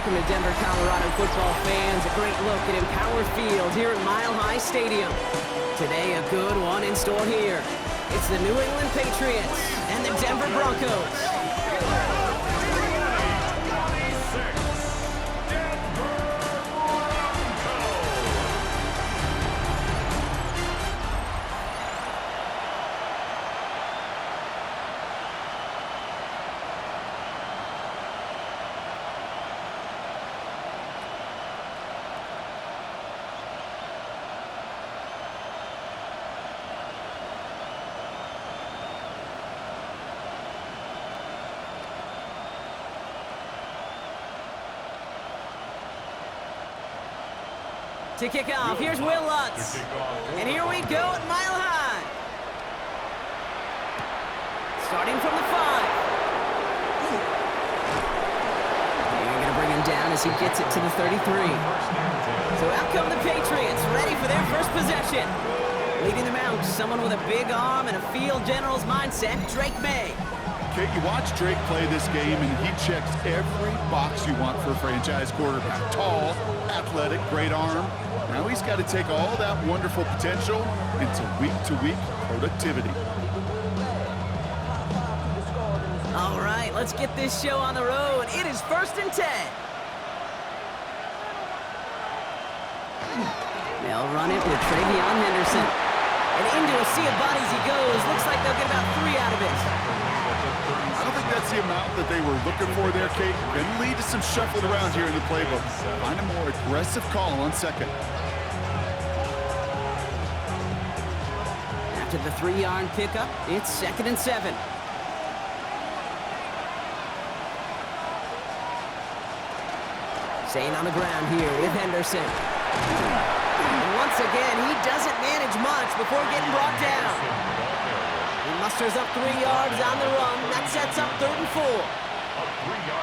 welcome to Denver, Colorado football fans. A great look at Empower Field here at Mile High Stadium. Today, a good one in store here. It's the New England Patriots and the Denver Broncos. To kick off, here's Will Lutz. And here we go at Mile High. Starting from the 5. They're going to bring him down as he gets it to the 33. So out come the Patriots, ready for their first possession. Leading them out, someone with a big arm and a field general's mindset, Drake May. Okay, you watch Drake play this game, and he checks every box you want for a franchise quarterback. Tall, athletic, great arm. Now he's got to take all that wonderful potential into week-to-week productivity. All right, let's get this show on the road. It is 1st and 10. They'll run it with Travion Henderson. And into a sea of bodies he goes. Looks like they'll get about 3 out of it. I don't think that's the amount that they were looking for there, Kate. Going to lead to some shuffling around here in the playbook. Find a more aggressive call on second. After the 3-yard pickup, it's 2nd and 7. Staying on the ground here with Henderson. And once again, he doesn't manage much before getting brought down. He musters up 3 yards on the run. That sets up 3rd and 4.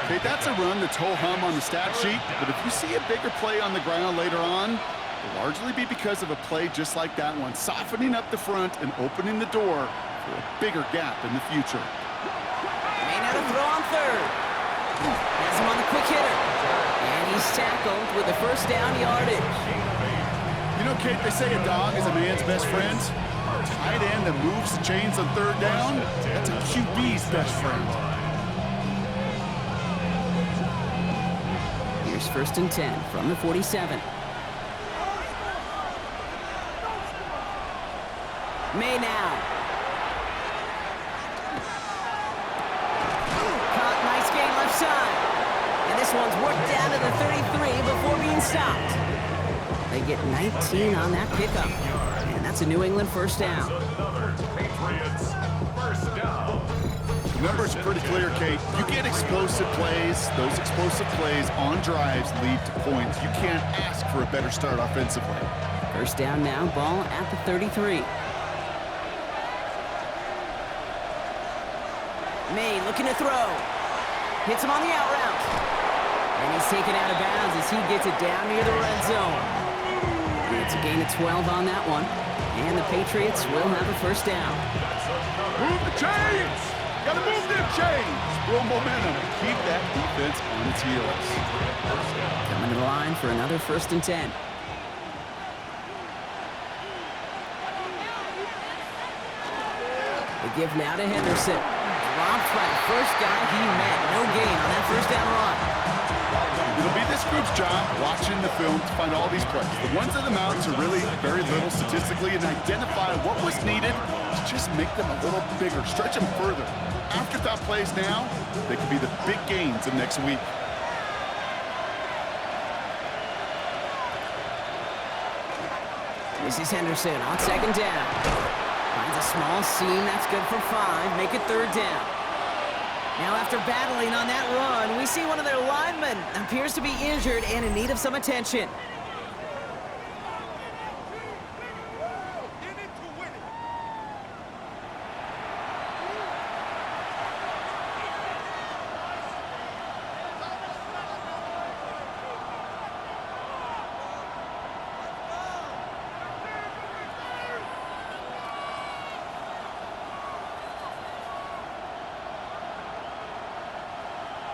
Okay, that's a run that's ho-hum on the stat sheet, but if you see a bigger play on the ground later on, it'll largely be because of a play just like that one, softening up the front and opening the door for a bigger gap in the future. May not have throw on 3rd. Has him on the quick hitter. And he's tackled with a 1st down yardage. You know, Kate, they say a dog is a man's best friend. A tight end that moves the chains on 3rd down, that's a QB's best friend. Here's 1st and 10 from the 47. May now. Caught, nice gain left side. And this one's worked down to the 33 before being stopped. They get 19 on that pickup. And that's a New England 1st down. The numbers are pretty clear, Kate. You get explosive plays. Those explosive plays on drives lead to points. You can't ask for a better start offensively. 1st down now, ball at the 33. May looking to throw. Hits him on the out route. And he's taken out of bounds as he gets it down near the red zone. It's a gain of 12 on that one. And the Patriots will have a 1st down. Move the chains! Gotta move them chains! Build momentum. Keep that defense on its heels. Coming to the line for another 1st and 10. The give now to Henderson. Dropped by the first guy he met. No gain on that 1st down run. It'll be this group's job watching the film to find all these plays. The ones in the mountains are really very little statistically, and identify what was needed to just make them a little bigger, stretch them further. Afterthought plays now, they could be the big gains of next week. This is Henderson on 2nd down. Finds a small seam, that's good for 5. Make it 3rd down. Now after battling on that run, we see one of their linemen appears to be injured and in need of some attention.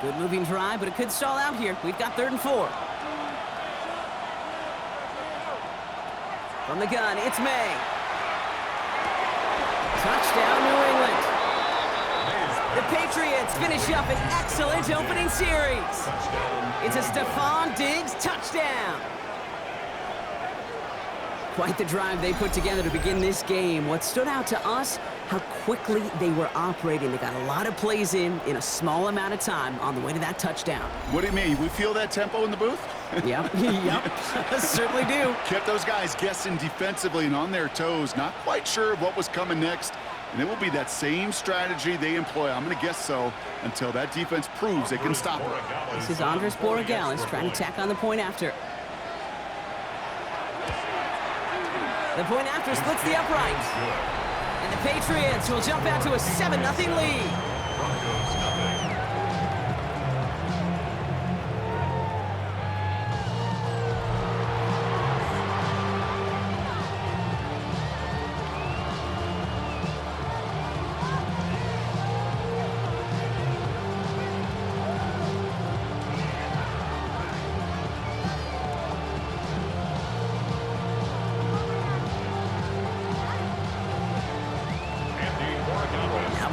Good moving drive, but it could stall out here. We've got 3rd and 4. From the gun, it's May. Touchdown, New England. The Patriots finish up an excellent opening series. It's a Stephon Diggs touchdown. Quite the drive they put together to begin this game. What stood out to us, how quickly they were operating. They got a lot of plays in a small amount of time on the way to that touchdown. What do you mean? We feel that tempo in the booth? Yep, certainly do. Kept those guys guessing defensively and on their toes, not quite sure of what was coming next. And it will be that same strategy they employ, I'm going to guess so, until that defense proves they can stop it. This is Andres Borregales trying to tack on the point after. The point after splits the upright. And the Patriots will jump out to a 7-0 lead.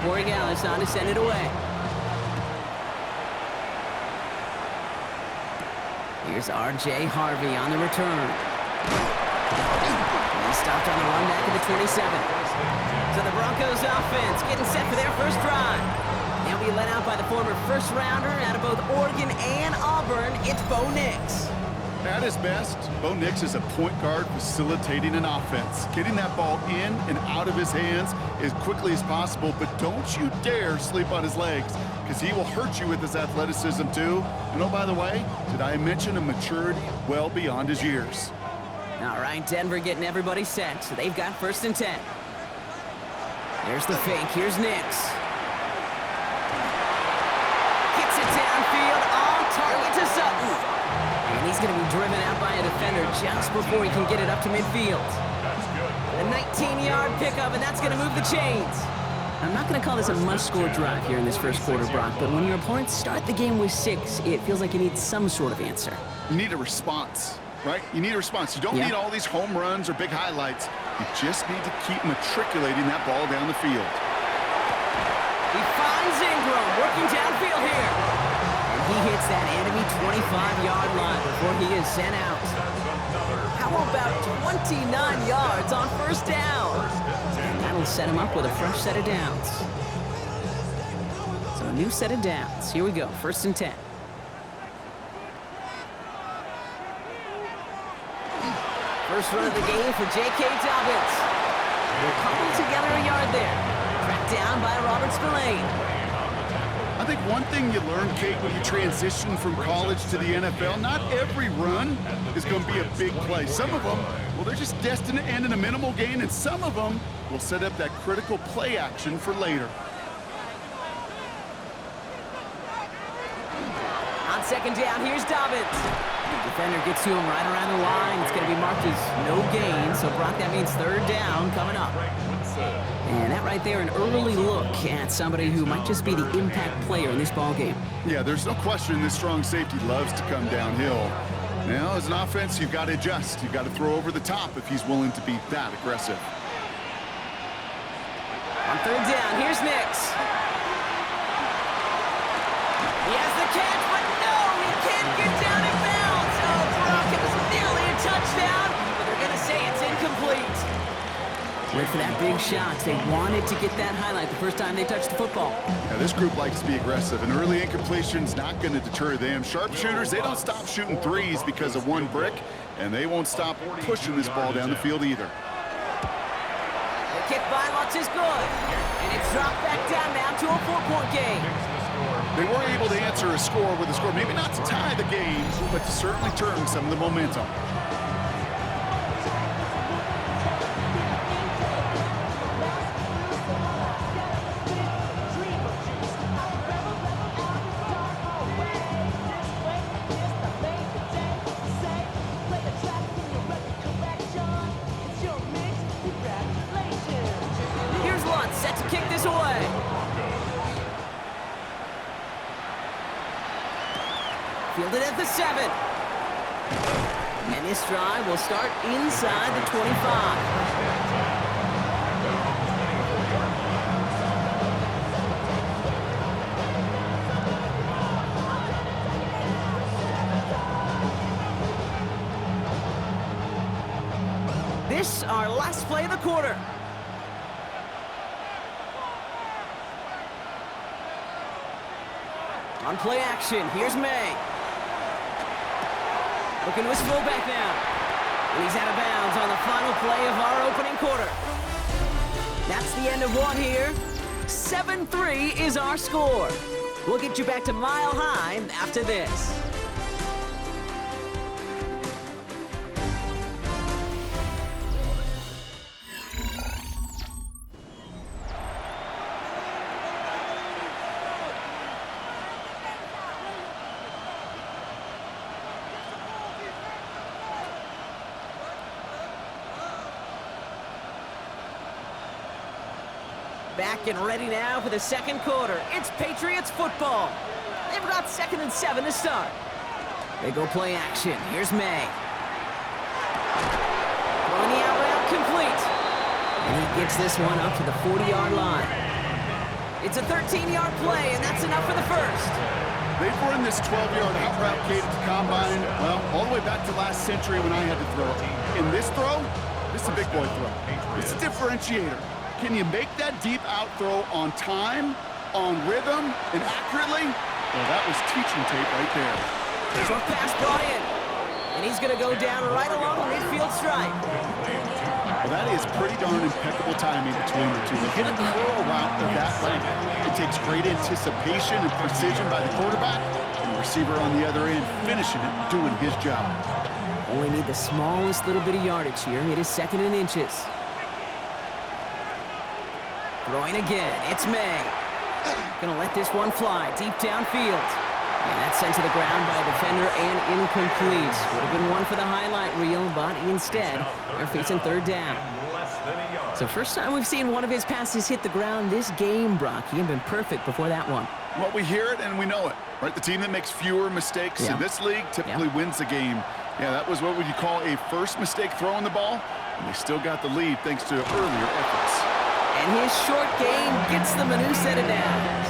Borregales on to send it away. Here's R.J. Harvey on the return. He stopped on the run back at the 27. So the Broncos offense getting set for their first drive. They'll be led out by the former first-rounder out of both Oregon and Auburn. It's Bo Nix. At his best, Bo Nix is a point guard facilitating an offense, getting that ball in and out of his hands as quickly as possible, but don't you dare sleep on his legs, because he will hurt you with his athleticism too. And oh, by the way, did I mention a maturity well beyond his years? All right, Denver getting everybody set, so they've got 1st and 10. There's the fake, here's Nix. Gets it downfield, on target to Sutton. And he's going to be driven out by a defender just before he can get it up to midfield. A 19-yard pickup, and that's going to move the chains. I'm not going to call this a must-score drive here in this first quarter, Brock, but when your opponents start the game with 6, it feels like you need some sort of answer. You need a response, right? You need a response. You don't need all these home runs or big highlights. You just need to keep matriculating that ball down the field. He finds Ingram working downfield here. He hits that enemy 25-yard line before he is sent out. How about 29 yards on 1st down? And that'll set him up with a fresh set of downs. So a new set of downs. Here we go, 1st and 10. First run of the game for J.K. Dobbins. They'll cobble together a yard there. Tracked down by Robert Spillane. I think one thing you learn, Kate, when you transition from college to the NFL, not every run is going to be a big play. Some of them, well, they're just destined to end in a minimal gain, and some of them will set up that critical play action for later. On 2nd down, here's Dobbins. The defender gets to him right around the line. It's going to be marked as no gain, so Brock, that means 3rd down coming up. And that right there, an early look at somebody who might just be the impact player in this ball game. Yeah, there's no question this strong safety loves to come downhill. Now, as an offense, you've got to adjust. You've got to throw over the top if he's willing to be that aggressive. On 3rd down, here's Nix. He has the catch, but no, he can't get down in bounds. Oh, Brock, it was nearly a touchdown, but they're going to say it's incomplete. Wait for that big shot. They wanted to get that highlight the first time they touched the football. Yeah, this group likes to be aggressive, and early incompletion's not going to deter them. Sharpshooters, they don't stop shooting threes because of one brick, and they won't stop pushing this ball down the field either. The kick by Lutz is good, and it's dropped back down now to a 4-point game. They were able to answer a score with a score, maybe not to tie the game, but to certainly turn some of the momentum. Fielded at the 7. And this drive will start inside the 25. This our last play of the quarter. On play action, here's May. Looking to his fullback now. And he's out of bounds on the final play of our opening quarter. That's the end of one here. 7-3 is our score. We'll get you back to Mile High after this. Back and ready now for the second quarter. It's Patriots football. They've got 2nd and 7 to start. They go play action. Here's May. Throwing the out route complete. And he gets this one up to the 40-yard line. It's a 13-yard play, and that's enough for the first. They've run this 12-yard out route cadence combine, well, all the way back to last century when I had to throw it. In this throw, this is a big boy throw. It's a differentiator. Can you make that deep out throw on time, on rhythm, and accurately? Well, that was teaching tape right there. Short pass brought in. And he's going to go down right along the midfield stripe. Well, that is pretty darn impeccable timing between the two. To hit a curl route of that length, it takes great anticipation and precision by the quarterback, and the receiver on the other end finishing it, doing his job. Only need the smallest little bit of yardage here. It is 2nd and inches. Throwing again, it's May. Gonna let this one fly deep downfield. And that's sent to the ground by a defender and incomplete. Would have been one for the highlight reel, but instead, they're facing 3rd down. So first time we've seen one of his passes hit the ground this game, Brock. He had been perfect before that one. Well, we hear it and we know it, right? The team that makes fewer mistakes in this league typically wins the game. Yeah, that was what would you call a first mistake throwing the ball, and they still got the lead thanks to earlier efforts. And his short game gets them a new set of downs.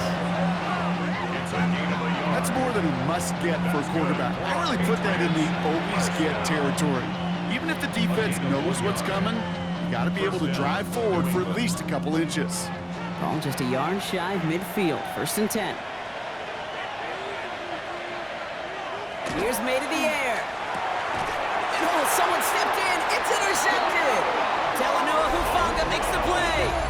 That's more than a must-get for a quarterback. I really put that in the always-get territory. Even if the defense knows what's coming, you got to be able to drive forward for at least a couple inches. Ball just a yard shy of midfield. 1st and 10. Here's May to the air. And oh, someone stepped in. It's intercepted. Talanoa Hufanga makes the play.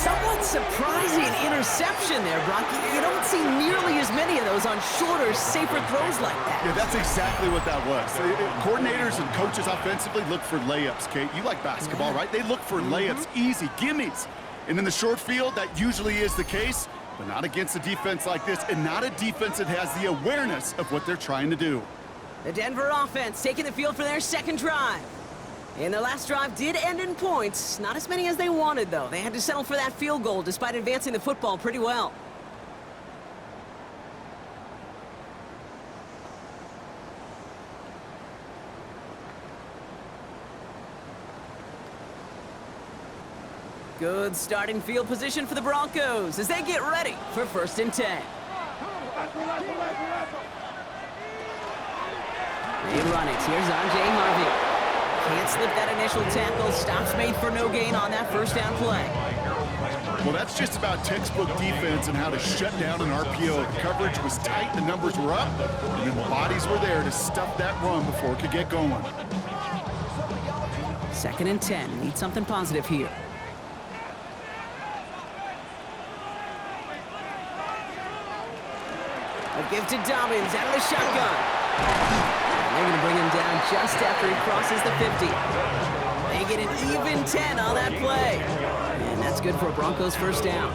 Somewhat surprising interception there, Brock. You don't see nearly as many of those on shorter, safer throws like that. Yeah, that's exactly what that was. Coordinators and coaches offensively look for layups, Kate. You like basketball, right? They look for layups, easy gimmies. And in the short field, that usually is the case, but not against a defense like this, and not a defense that has the awareness of what they're trying to do. The Denver offense taking the field for their second drive. And their last drive did end in points. Not as many as they wanted, though. They had to settle for that field goal despite advancing the football pretty well. Good starting field position for the Broncos as they get ready for 1st and 10. They run it. Here's R.J. Harvey. Can't slip that initial tackle. Stops made for no gain on that 1st down play. Well, that's just about textbook defense and how to shut down an RPO. The coverage was tight, the numbers were up, and then the bodies were there to stuff that run before it could get going. 2nd and 10. Need something positive here. A give to Dobbins out of the shotgun. They're going to bring him down just after he crosses the 50. They get an even 10 on that play. And that's good for a Broncos 1st down.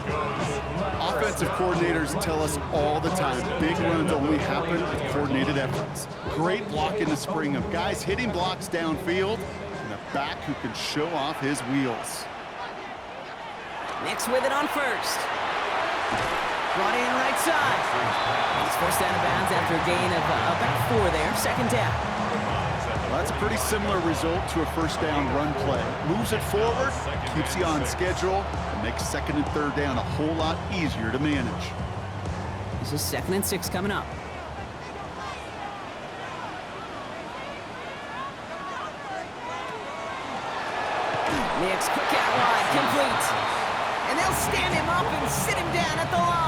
Offensive coordinators tell us all the time, big runs only happen with coordinated efforts. Great block in the spring of guys hitting blocks downfield and a back who can show off his wheels. Nix with it on 1st. Brought in right side. He's forced out of bounds after a gain of about 4 there. Second down. Well, that's a pretty similar result to a first down run play. Moves it forward, keeps you on schedule, and makes second and third down a whole lot easier to manage. This is 2nd and 6 coming up. Nix, quick out wide, complete. And they'll stand him up and sit him down at the line.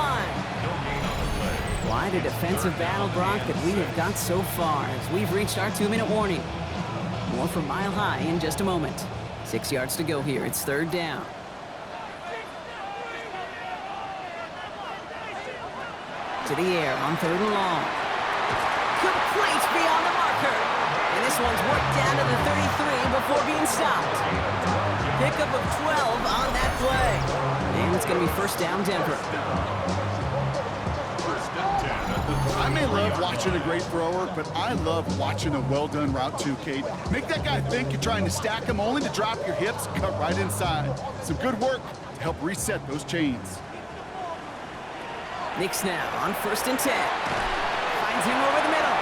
Quite a defensive battle, Brock, that we have got so far as we've reached our 2-minute warning. More from Mile High in just a moment. 6 yards to go here. It's 3rd down. To the air on 3rd and long. Complete beyond the marker. And this one's worked down to the 33 before being stopped. Pickup of 12 on that play. And it's going to be 1st down Denver. I may love watching a great thrower, but I love watching a well-done route too, Kate. Make that guy think you're trying to stack him only to drop your hips, cut right inside. Some good work to help reset those chains. Nix now on 1st and 10. Finds him over the middle.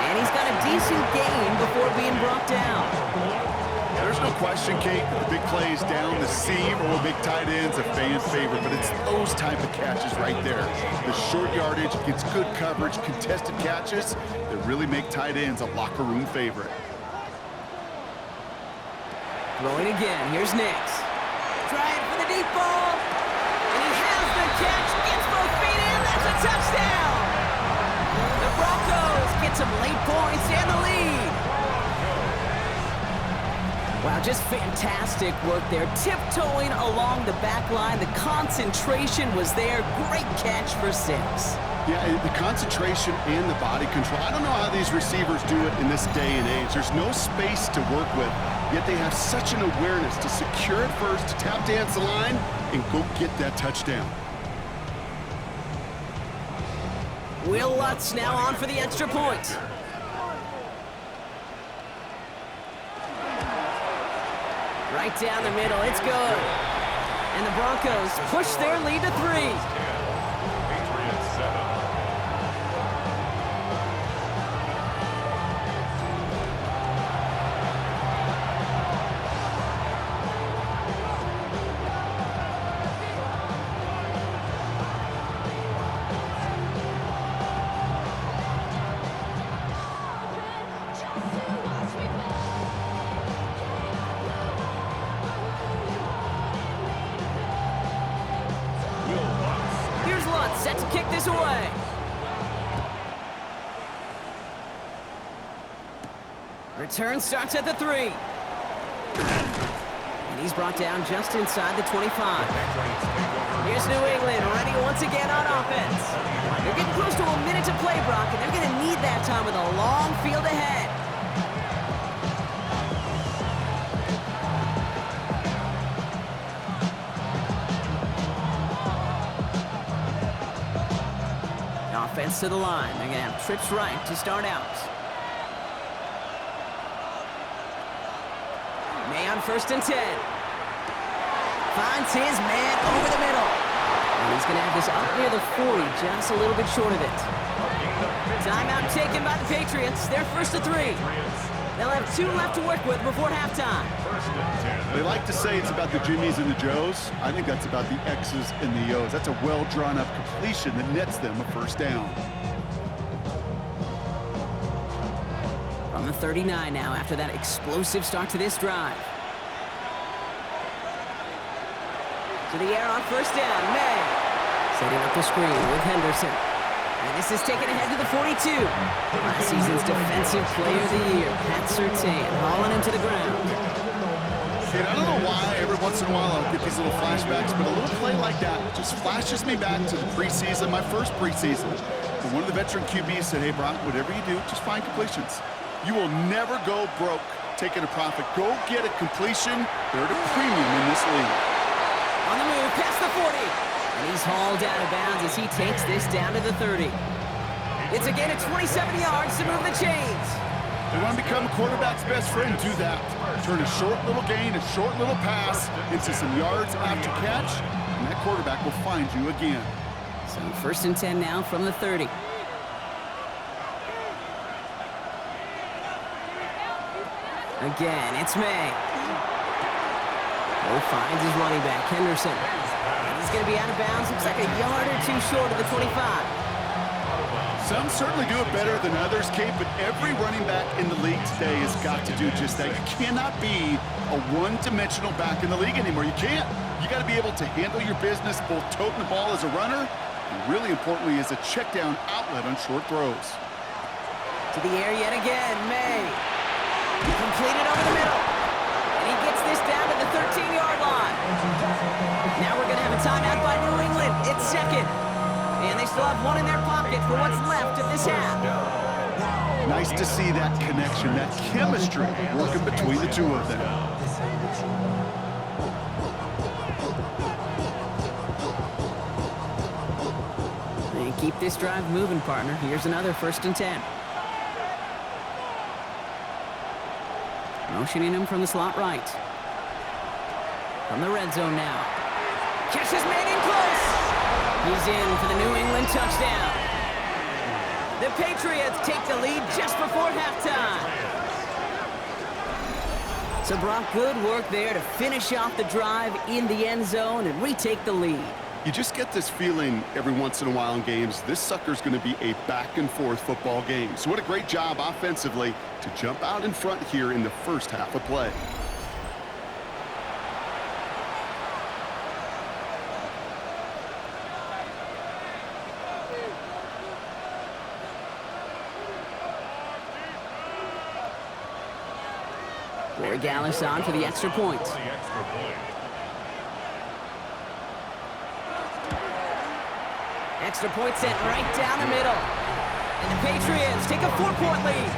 And he's got a decent gain before being brought down. There's no question, Kate, that the big plays down the seam or big tight ends a fan favorite, but it's those type of catches right there. The short yardage gets good coverage, contested catches that really make tight ends a locker room favorite. Throwing again. Here's Nix. Trying for the deep ball. And he has the catch. Gets both feet in. That's a touchdown. The Broncos get some late points and the lead. Wow, just fantastic work there. Tiptoeing along the back line. The concentration was there. Great catch for 6. Yeah, the concentration and the body control. I don't know how these receivers do it in this day and age. There's no space to work with, yet they have such an awareness to secure it first, to tap dance the line, and go get that touchdown. Will Lutz now on for the extra point. Right down the middle, it's good. And the Broncos push their lead to 3. Set to kick this away. Return starts at the 3. And he's brought down just inside the 25. Here's New England ready once again on offense. They're getting close to a minute to play, Brock, and they're going to need that time with a long field ahead. Offense to the line. They're going to have trips right to start out. May on 1st and 10. Finds his man over the middle. And he's going to have this up near the 40, just a little bit short of it. Timeout taken by the Patriots. They're 1st and 3. They'll have 2 left to work with before halftime. They like to say it's about the Jimmies and the Joes. I think that's about the X's and the O's. That's a well-drawn-up completion that nets them a 1st down. From the 39 now after that explosive start to this drive. To the air on 1st down, May. Setting up the screen with Henderson. And this is taken ahead to the 42. Last season's Defensive Player of the Year, Pat Surtain, hauling him to the ground. And I don't know why every once in a while I'll get these little flashbacks, but a little play like that just flashes me back to the preseason, my first preseason. And one of the veteran QBs said, hey, Brock, whatever you do, just find completions. You will never go broke taking a profit. Go get a completion. They're at a premium in this league. On the move, past the 40. And he's hauled out of bounds as he takes this down to the 30. It's a gain of 27 yards to move the chains. You want to become a quarterback's best friend, do that. Turn a short little gain, a short little pass into some yards after catch, and that quarterback will find you again. So first and 10 now from the 30. Again, it's May. Cole finds his running back, Henderson. And he's going to be out of bounds. Looks like a yard or two short of the 25. Some certainly do it better than others, Kate, but every running back in the league today has got to do just that. You cannot be a one-dimensional back in the league anymore. You can't. You got to be able to handle your business, both toting the ball as a runner, and really importantly as a check-down outlet on short throws. To the air yet again, May. Completed over the middle. And he gets this down to the 13-yard line. Now we're going to have a timeout by New England. It's second. And they still have one in their pocket for what's left of this half. Nice to see that connection, that chemistry working between the two of them. And keep this drive moving, partner. Here's another first and 10. Motioning him from the slot right. From the red zone now. Catches man in close. He's in for the New England touchdown. The Patriots take the lead just before halftime. So Brock, good work there to finish off the drive in the end zone and retake the lead. You just get this feeling every once in a while in games, this sucker's going to be a back-and-forth football game. So what a great job offensively to jump out in front here in the first half of play. Gallus on for the extra point. Extra point sent right down the middle. And the Patriots take a 4-point lead.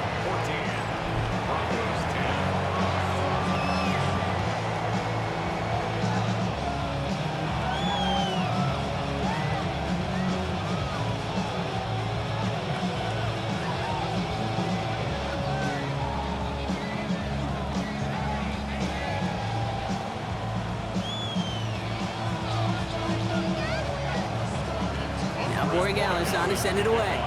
Gallus on to send it away.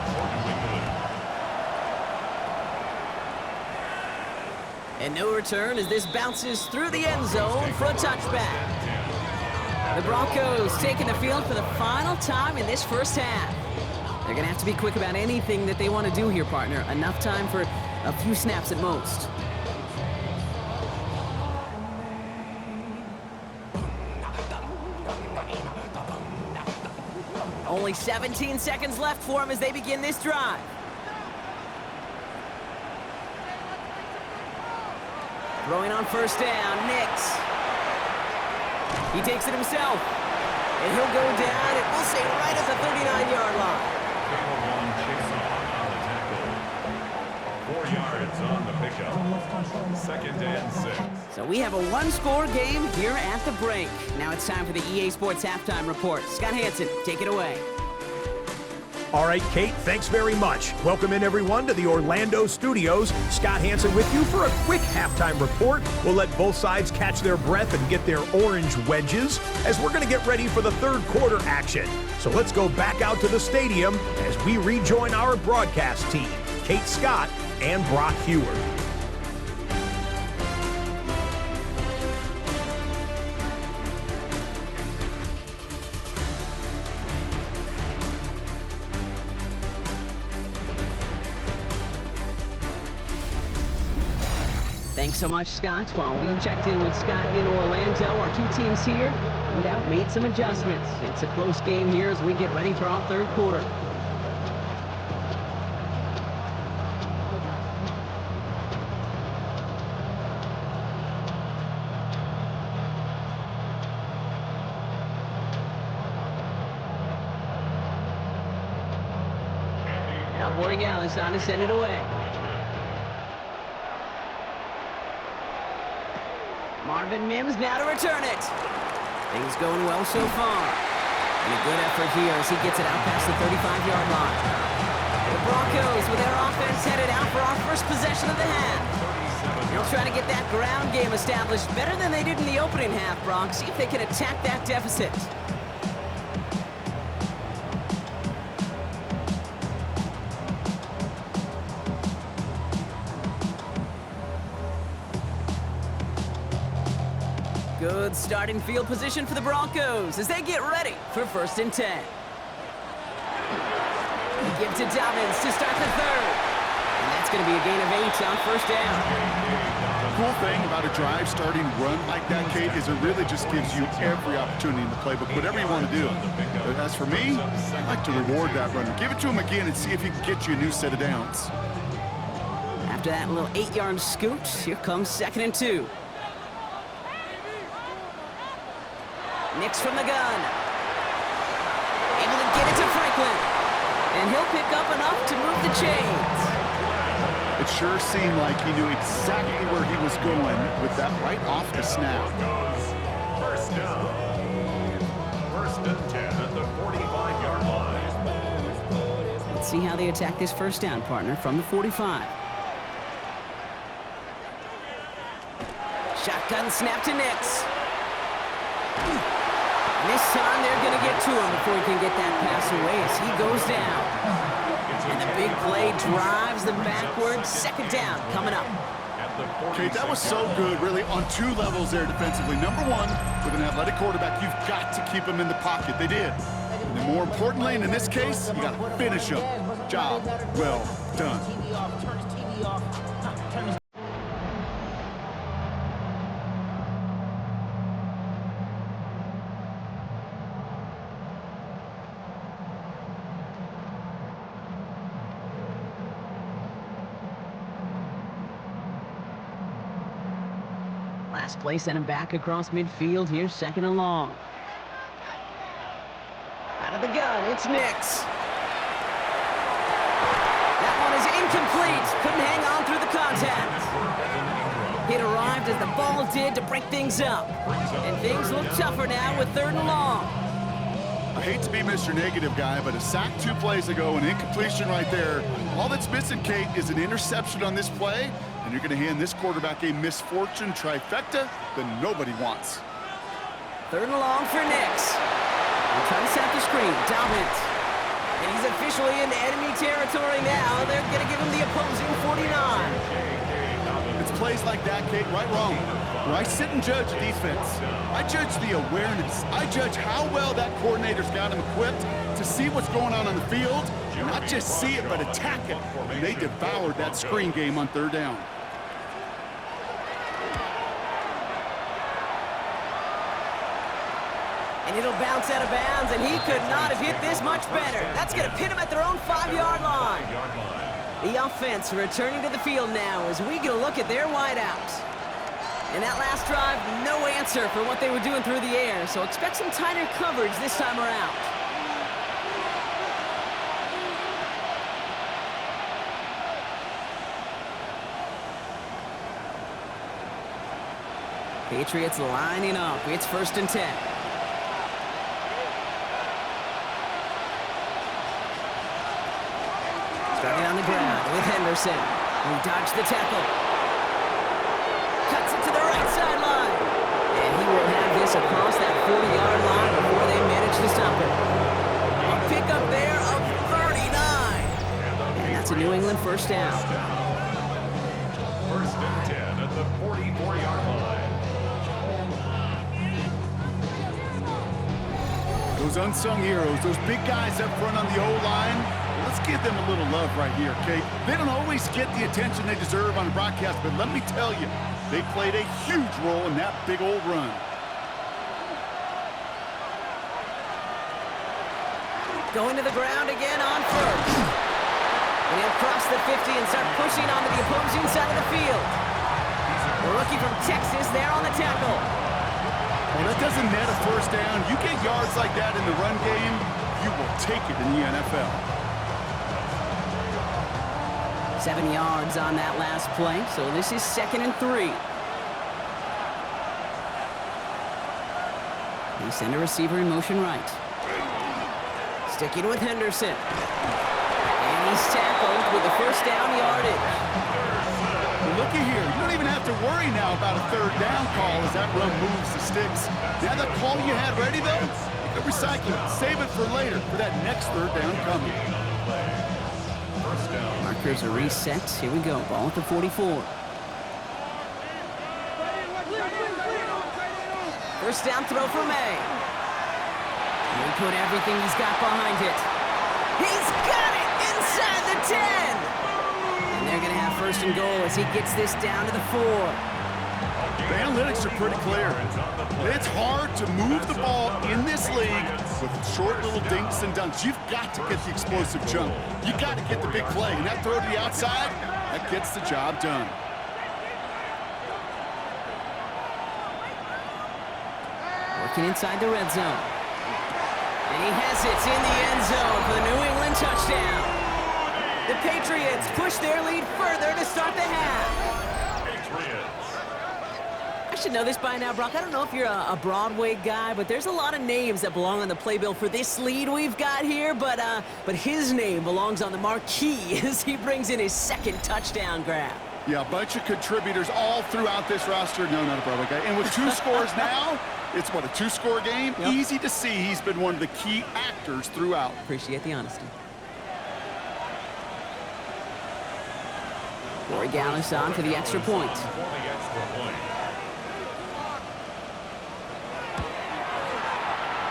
And no return as this bounces through the end zone for a touchback. The Broncos taking the field for the final time in this first half. They're going to have to be quick about anything that they want to do here, partner. Enough time for a few snaps at most. Only 17 seconds left for him as they begin this drive. Throwing on first down, Nix. He takes it himself. And he'll go down, and we'll say right at the 39-yard line. 4 yards on the pickup. Second and 6. So we have a one-score game here at the break. Now it's time for the EA Sports Halftime Report. Scott Hansen, take it away. All right, Kate, thanks very much. Welcome in, everyone, to the Orlando studios. Scott Hansen with you for a quick halftime report. We'll let both sides catch their breath and get their orange wedges as we're going to get ready for the third quarter action. So let's go back out to the stadium as we rejoin our broadcast team, Kate Scott and Brock Heward. Thanks so much, Scott. While we checked in with Scott in Orlando, our two teams here no doubt made some adjustments. It's a close game here as we get ready for our third quarter. Now Borregales on to send it away. Marvin Mims now to return it. Things going well so far. And a good effort here as he gets it out past the 35-yard line. The Broncos with their offense headed out for our first possession of the half. They'll try to get that ground game established better than they did in the opening half, Brock. See if they can attack that deficit. Good starting field position for the Broncos as they get ready for 1st and 10. He gives to Dobbins to start the third. And that's going to be a gain of 8 on 1st down. The cool thing about a drive starting run like that, Kate, is it really just gives you every opportunity in the playbook, whatever you want to do. But as for me, I like to reward that runner. Give it to him again and see if he can get you a new set of downs. After that little 8-yard scoot, here comes 2nd and 2. Nix from the gun. Able to get it to Franklin. And he'll pick up enough to move the chains. It sure seemed like he knew exactly where he was going with that right off the snap. First down. 1st and 10 at the 45-yard line. Let's see how they attack this 1st down, partner, from the 45. Shotgun snap to Nix. And this time they're going to get to him before he can get that pass away as he goes down. And the big play drives them backwards. 2nd down coming up. Kate, that was so good, really, on 2 levels there defensively. Number 1, with an athletic quarterback, you've got to keep him in the pocket. They did. And then more importantly, and in this case, you got to finish him. Job well done. Last play sent him back across midfield. Here's 2nd and long. Out of the gun, it's Nix. That one is incomplete. Couldn't hang on through the contact. It arrived as the ball did to break things up. And things look tougher now with 3rd and long. I hate to be Mr. Negative guy, but a sack 2 plays ago, an incompletion right there. All that's missing, Kate, is an interception on this play, and you're going to hand this quarterback a misfortune trifecta that nobody wants. 3rd and long for Nix. They're trying to set up the screen. Dobbins. And he's officially in enemy territory now. They're going to give him the opposing 49. It's plays like that, Kate, right wrong. Where I sit and judge defense. I judge the awareness. I judge how well that coordinator's got him equipped to see what's going on the field. Not just see it, but attack it. And they devoured that screen game on 3rd down. And it'll bounce out of bounds, and he could not have hit this much better. That's going to pin him at their own 5-yard line. The offense returning to the field now as we get a look at their wideouts. And that last drive, no answer for what they were doing through the air, so expect some tighter coverage this time around. Patriots lining up. It's 1st and 10. Starting on the ground with Henderson. He dodged the tackle. Cuts it to the right sideline. And he will have this across that 40-yard line before they manage to stop it. A pickup there of 39. And that's a New England 1st down. 1st and 10 at the 44-yard line. Those unsung heroes, those big guys up front on the O-line, let's give them a little love right here, okay? They don't always get the attention they deserve on the broadcast, but let me tell you, they played a huge role in that big old run. Going to the ground again on 1st. And he'll cross the 50 and start pushing onto the opposing side of the field. The rookie from Texas there on the tackle. Well, that doesn't net a 1st down. You get yards like that in the run game, you will take it in the NFL. 7 yards on that last play, so this is 2nd and 3. They send a receiver in motion right. Sticking with Henderson. And he's tackled with the 1st down yardage. Well, looky here. You don't even have to worry now about a 3rd down call as that run moves the sticks. Yeah, that call you had ready, though, you can recycle it. Save it for later for that next 3rd down coming. Markers are reset. Here we go. Ball at the 44. First down throw for May. He put everything he's got behind it. He's got it inside the 10. And they're going to have first and goal as he gets this down to the 4. The analytics are pretty clear. It's hard to move the ball in this league with short little dinks and dunks. You've got to get the explosive jump. You got to get the big play. And that throw to the outside, that gets the job done. Working inside the red zone. And he has it in the end zone for the New England touchdown. The Patriots push their lead further to start the half. Patriots. I should know this by now, Brock. I don't know if you're a Broadway guy, but there's a lot of names that belong on the playbill for this lead we've got here. But his name belongs on the marquee as he brings in his second touchdown grab. Yeah, a bunch of contributors all throughout this roster. No, not a Broadway guy. And with 2 scores now, it's what, a 2-score game? Yep. Easy to see he's been one of the key actors throughout. Appreciate the honesty. Corey Gallis on for the extra point.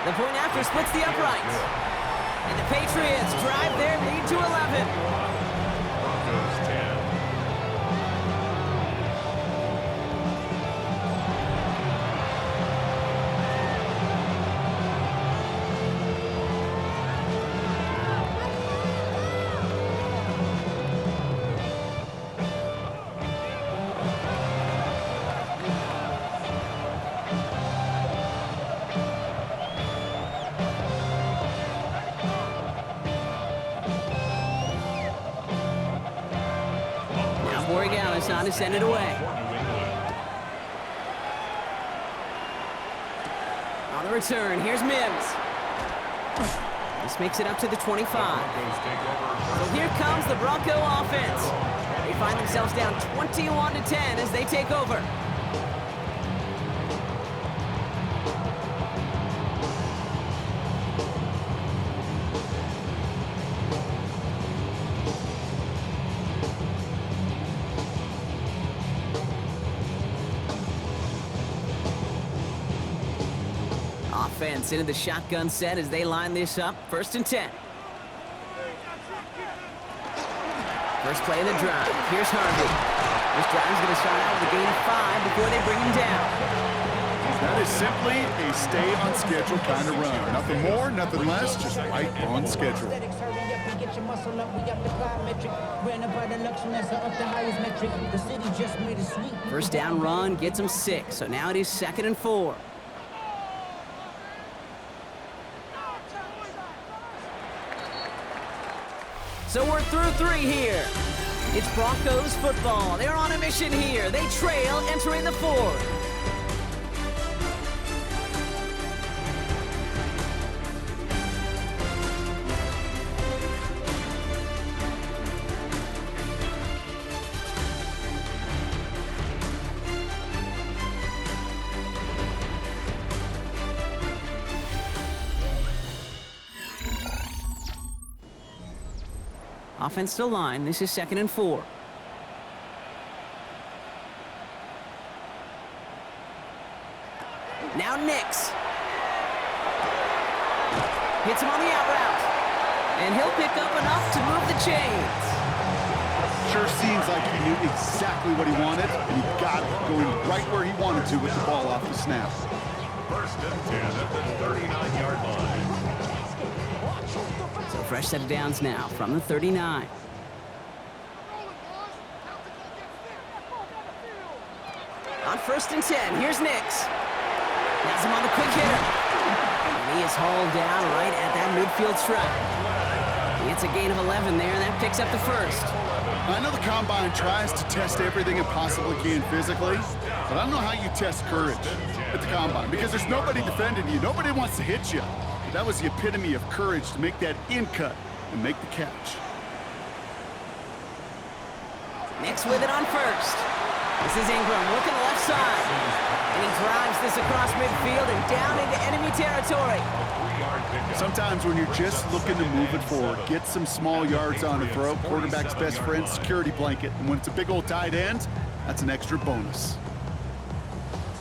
The point after splits the upright. And the Patriots drive their lead to 11. Broncos 10. Corey Gallis on to send it away. On the return, here's Mims. This makes it up to the 25. So here comes the Bronco offense. They find themselves down 21-10 as they take over. Offense into the shotgun set as they line this up. 1st and 10. First play of the drive. Here's Harvey. This drive's going to start out with a gain of 5 before they bring him down. That is simply a stay-on-schedule kind of run. Nothing more, nothing less, just right on schedule. First down run gets him 6, so now it is 2nd and 4. So we're through 3 here. It's Broncos football. They're on a mission here. They trail entering the 4th. Offense to line. This is 2nd and 4. Now Nix. Hits him on the out route. And he'll pick up enough to move the chains. Sure seems like he knew exactly what he wanted, and he got it going right where he wanted to with the ball off the snap. 1st and 10 at the 39-yard line. So fresh set of downs now from the 39. On 1st and 10, here's Nix. Has him on the quick hitter. And he is hauled down right at that midfield stripe. He gets a gain of 11 there, and that picks up the 1st. I know the Combine tries to test everything it possibly can physically, but I don't know how you test courage at the Combine, because there's nobody defending you. Nobody wants to hit you. But that was the epitome of courage to make that in cut and make the catch. Nix with it on 1st. This is Ingram looking left side. And he drives this across midfield and down into enemy territory. Sometimes when you're just looking to move it forward, get some small yards on the throw, quarterback's best friend, security blanket. And when it's a big old tight end, that's an extra bonus.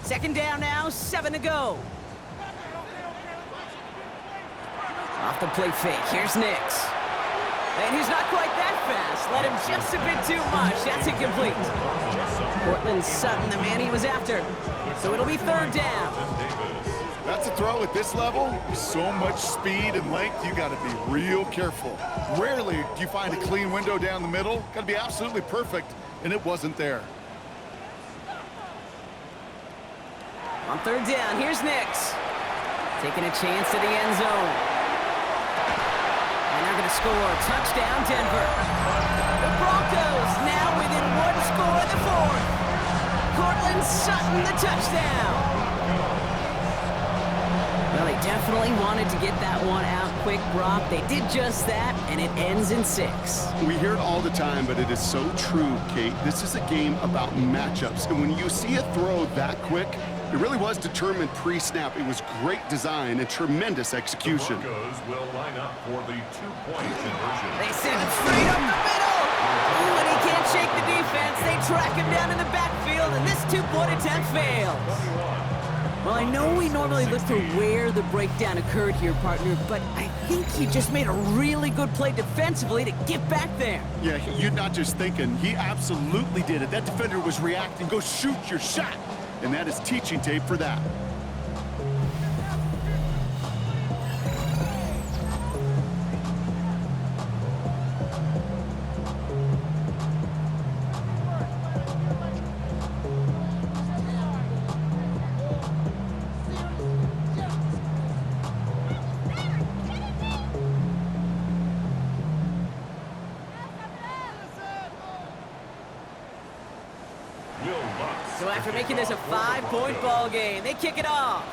Second down now, 7 to go. Off the play fake, here's Nix. And he's not quite that fast. Let him just a bit too much. That's incomplete. Cortland Sutton, the man he was after. So it'll be third down. That's a throw at this level. So much speed and length, you got to be real careful. Rarely do you find a clean window down the middle. Got to be absolutely perfect, and it wasn't there. On third down, here's Nix. Taking a chance to the end zone. And they're going to score. Touchdown, Denver. The Broncos now within one score of the fourth. Cortland Sutton, the touchdown. Well, they definitely wanted to get that one out quick, Brock. They did just that, and it ends in 6. We hear it all the time, but it is so true, Kate. This is a game about matchups, and when you see a throw that quick, it really was determined pre-snap. It was great design and tremendous execution. The Broncos will line up for the two-point conversion. They send him straight up the middle. Ooh, and he can't shake the defense. They track him down in the backfield, and this two-point attempt fails. Well, I know we normally look for where the breakdown occurred here, partner, but I think he just made a really good play defensively to get back there. Yeah, you're not just thinking. He absolutely did it. That defender was reacting. Go shoot your shot. And that is teaching tape for that. So after making this a 5-point ball game, they kick it off.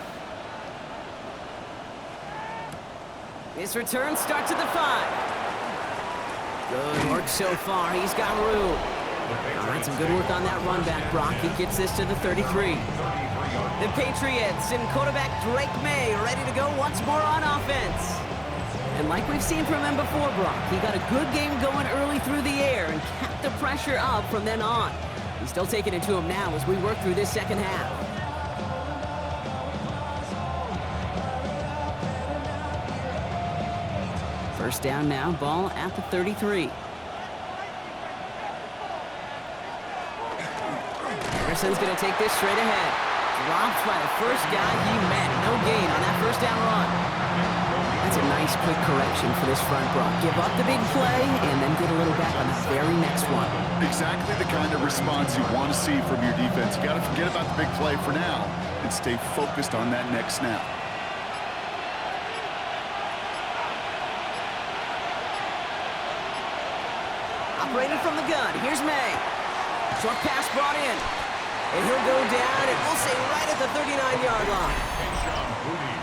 This return starts at the 5. Good work so far. He's got room. All right, some good work on that run back, Brock. He gets this to the 33. The Patriots and quarterback Drake May ready to go once more on offense. And like we've seen from him before, Brock, he got a good game going early through the air and kept the pressure up from then on. He's still taking it to him now as we work through this second half. First down now, ball at the 33. Harrison's going to take this straight ahead. Dropped by the first guy he met. No gain on that first down run. That's a nice quick correction for this front, Brock. Give up the big play and then get a little back on the very next one. Exactly the kind of response you want to see from your defense. You got to forget about the big play for now and stay focused on that next snap. Operating from the gun, here's May. Short pass brought in. And he'll go down, and we'll say right at the 39-yard line.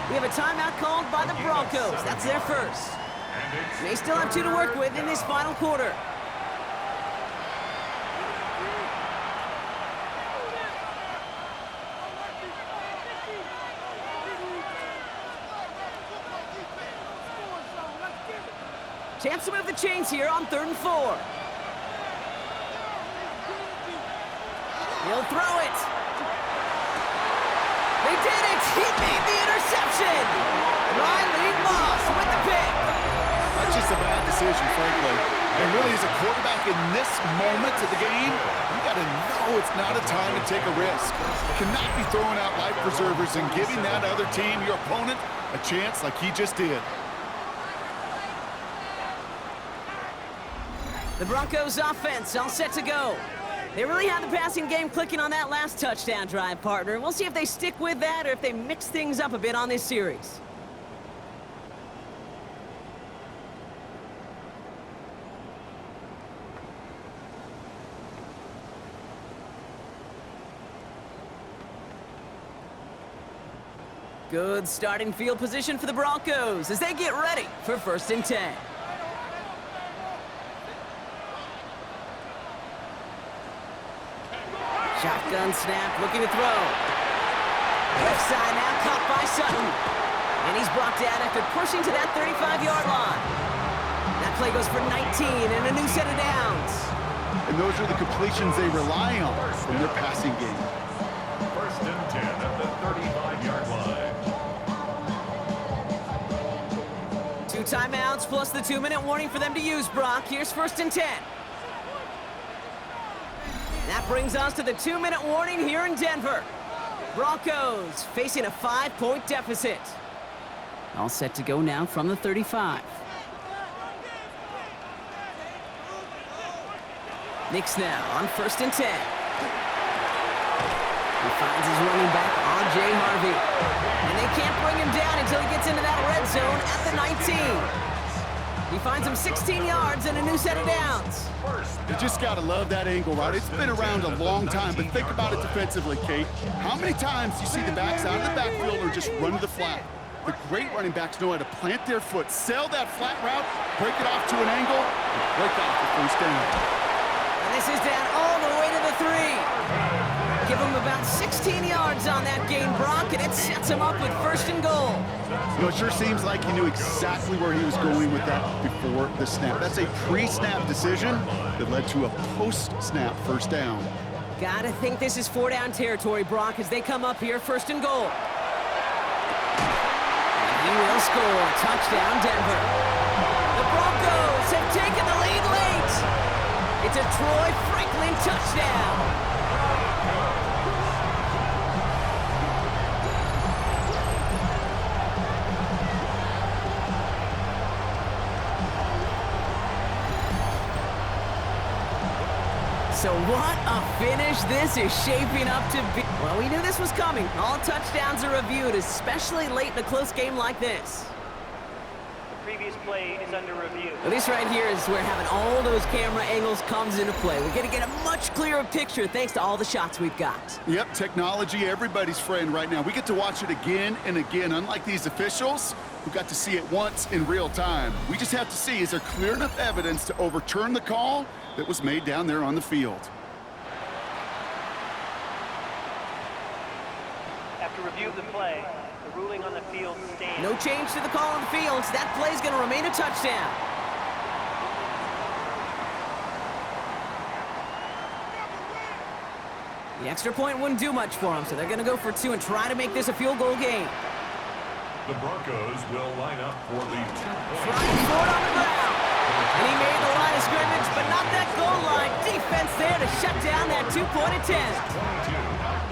We have a timeout called by the Broncos. That's their first. They still have 2 to work with in this final quarter. Chance to move the chains here on 3rd and 4. He'll throw it. They did it. He made the interception. Riley Moss with the pick. That's just a bad decision, frankly. And really, as a quarterback in this moment of the game, you got to know it's not a time to take a risk. You cannot be throwing out life preservers and giving that other team, your opponent, a chance like he just did. The Broncos offense all set to go. They really had the passing game clicking on that last touchdown drive, partner. We'll see if they stick with that or if they mix things up a bit on this series. Good starting field position for the Broncos as they get ready for 1st and 10. Shotgun snap, looking to throw. Left side now, caught by Sutton. And he's brought down after pushing to that 35-yard line. That play goes for 19 and a new set of downs. And those are the completions they rely on from their passing game. First and 10 at the 35-yard line. 2 timeouts plus the 2-minute warning for them to use, Brock. Here's first and 10. That brings us to the 2-minute warning here in Denver. Broncos facing a 5-point deficit. All set to go now from the 35. Knicks now on first and 10. He finds his running back, R.J. Harvey. And they can't bring him down until he gets into that red zone at the 19. He finds him 16 yards and a new set of downs. You just got to love that angle, right? It's been around a long time, but think about it defensively, Kate. How many times do you see the backs out of the backfield or just run to the flat? The great running backs know how to plant their foot, sell that flat route, break it off to an angle, and break off the first down. And this is down all the way to the 3. Give him about 16 yards on that gain, Brock, and it sets him up with first and goal. You know, it sure seems like he knew exactly where he was going with that before the snap. That's a pre-snap decision that led to a post-snap first down. Gotta think this is 4-down territory, Brock, as they come up here first and goal. And he will score. Touchdown, Denver. The Broncos have taken the lead late. It's a Troy Franklin touchdown. So what a finish this is shaping up to be. Well, we knew this was coming. All touchdowns are reviewed, especially late in a close game like this. The previous play is under review. Well, this right here is where having all those camera angles comes into play. We're going to get a much clearer picture thanks to all the shots we've got. Yep, technology, everybody's friend right now. We get to watch it again and again, unlike these officials who got to see it once in real time. We just have to see, is there clear enough evidence to overturn the call that was made down there on the field? After review of the play, the ruling on the field stands. No change to the call on the field, so that play's going to remain a touchdown. The extra point wouldn't do much for them, so they're going to go for 2 and try to make this a field goal game. The Broncos will line up for the 2-point. Trying for it on the ground. And he made the line of scrimmage, but not that goal line. Defense there to shut down that 2-point attempt.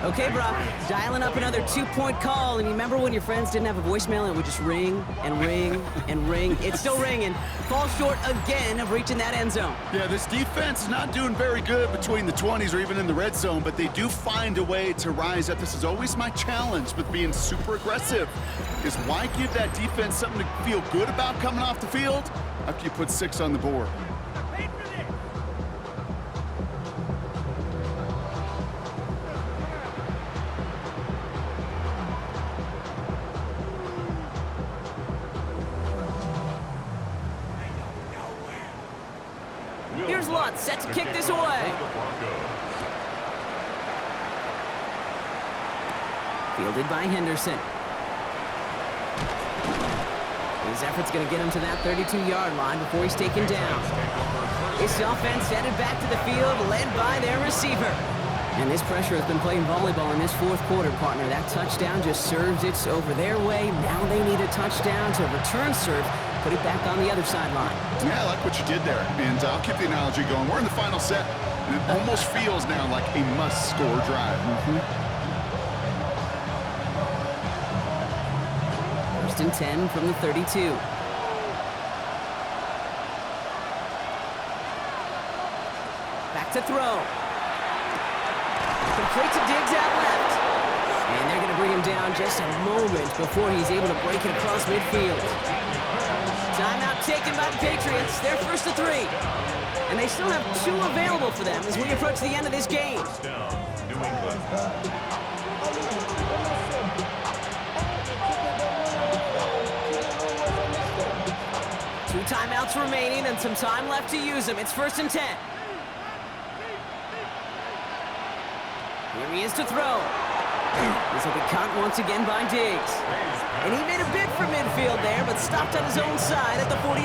Okay, Brock, dialing up another 2-point call. And you remember when your friends didn't have a voicemail and it would just ring and ring and ring? It's still ringing. Falls short again of reaching that end zone. Yeah, this defense is not doing very good between the 20s or even in the red zone, but they do find a way to rise up. This is always my challenge with being super aggressive, is why give that defense something to feel good about coming off the field after you put 6 on the board? Here's Lutz, set to kick this away. Fielded by Henderson. His effort's going to get him to that 32-yard line before he's taken down. This offense headed back to the field, led by their receiver. And this pressure has been playing volleyball in this fourth quarter, partner. That touchdown just serves it over their way. Now they need a touchdown to return serve, put it back on the other sideline. Yeah, I like what you did there. And I'll keep the analogy going. We're in the final set, and it almost feels now like a must-score drive. First and 10 from the 32. Back to throw. Complete to Diggs out left. And they're going to bring him down just a moment before he's able to break it across midfield. Timeout taken by the Patriots. They're first to 3. And they still have 2 available for them as we approach the end of this game. New England. 2 timeouts remaining and some time left to use them. It's first and 10. Here he is to throw. This will be caught once again by Diggs. And he made a bid for midfield there, but stopped on his own side at the 49.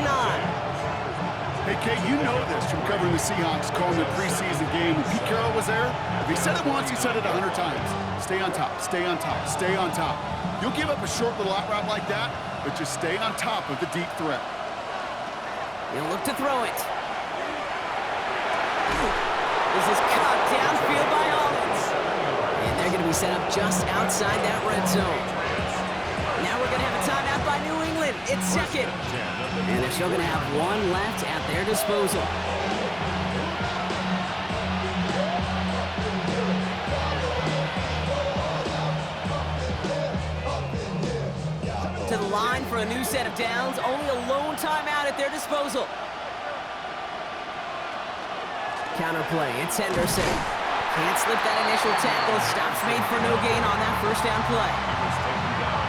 Hey, Kate, you know this from covering the Seahawks, calling the preseason game. When Pete Carroll was there, if he said it once, he said it 100 times. Stay on top, stay on top, stay on top. You'll give up a short little out route like that, but just stay on top of the deep threat. He'll look to throw it. This is caught downfield by Owens. And they're going to be set up just outside that red zone. Now we're going to have a timeout by New England. It's second. And they're still going to have one left at their disposal. To the line for a new set of downs. Only a lone timeout at their disposal. Counterplay, it's Henderson. Can't slip that initial tackle. Stops made for no gain on that first down play.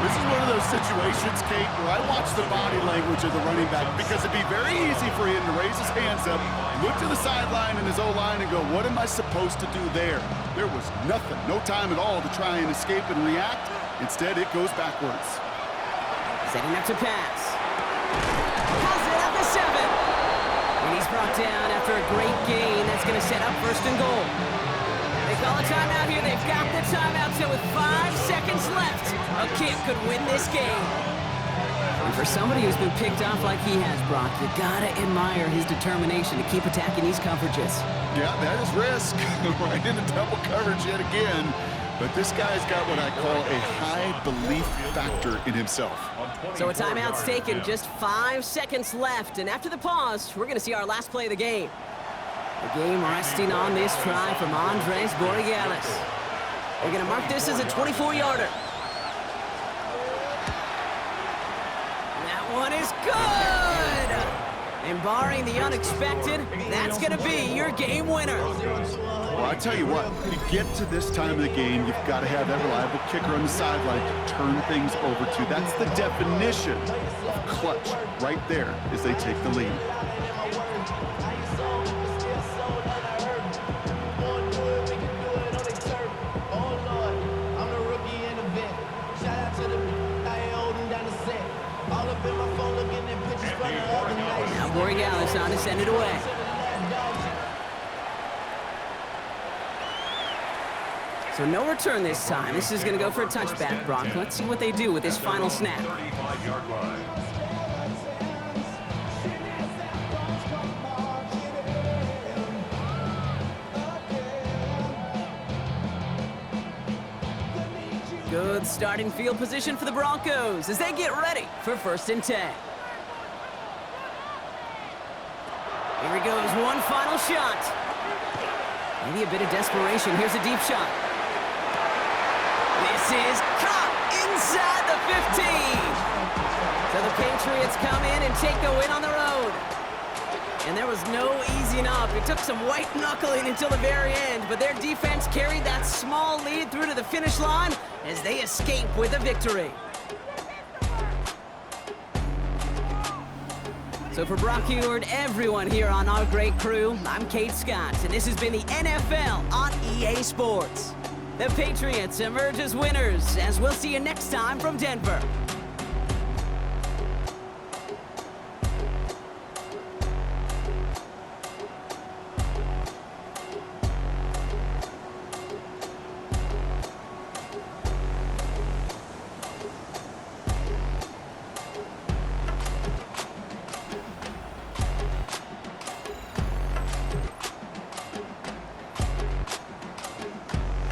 This is one of those situations, Kate, where I watch the body language of the running back because it'd be very easy for him to raise his hands up, look to the sideline and his O-line and go, what am I supposed to do there? There was nothing, no time at all to try and escape and react. Instead, it goes backwards. Setting up to pass. Has it up to 7. And he's brought down after a great gain. That's going to set up first and goal. They call a timeout here. They've got the timeout, so with 5 seconds left, a kick could win this game. And for somebody who's been picked off like he has, Brock, you gotta admire his determination to keep attacking these coverages. Yeah, that is risk. Right into double coverage yet again. But this guy's got what I call a high belief factor in himself. So a timeout's taken, just 5 seconds left. And after the pause, we're going to see our last play of the game. The game resting on this try from Andres Borregales. They're going to mark this as a 24-yarder. That one is good! And barring the unexpected, that's going to be your game winner. Well, I tell you what, you get to this time of the game, you've got to have that reliable kicker on the sideline to turn things over to. That's the definition of clutch right there as they take the lead. Now Borregales on to send it away. So no return this time. This is going to go for a touchback, Brock. Let's see what they do with this final snap. Good starting field position for the Broncos as they get ready for 1st and 10. Here he goes, one final shot. Maybe a bit of desperation. Here's a deep shot. This is caught inside the 15. So the Patriots come in and take the win on the road. And there was no easing up. It took some white knuckling until the very end, but their defense carried that small lead through to the finish line as they escape with a victory. So for Brock Eward, everyone here on our great crew, I'm Kate Scott, and this has been the NFL on EA Sports. The Patriots emerge as winners, as we'll see you next time from Denver.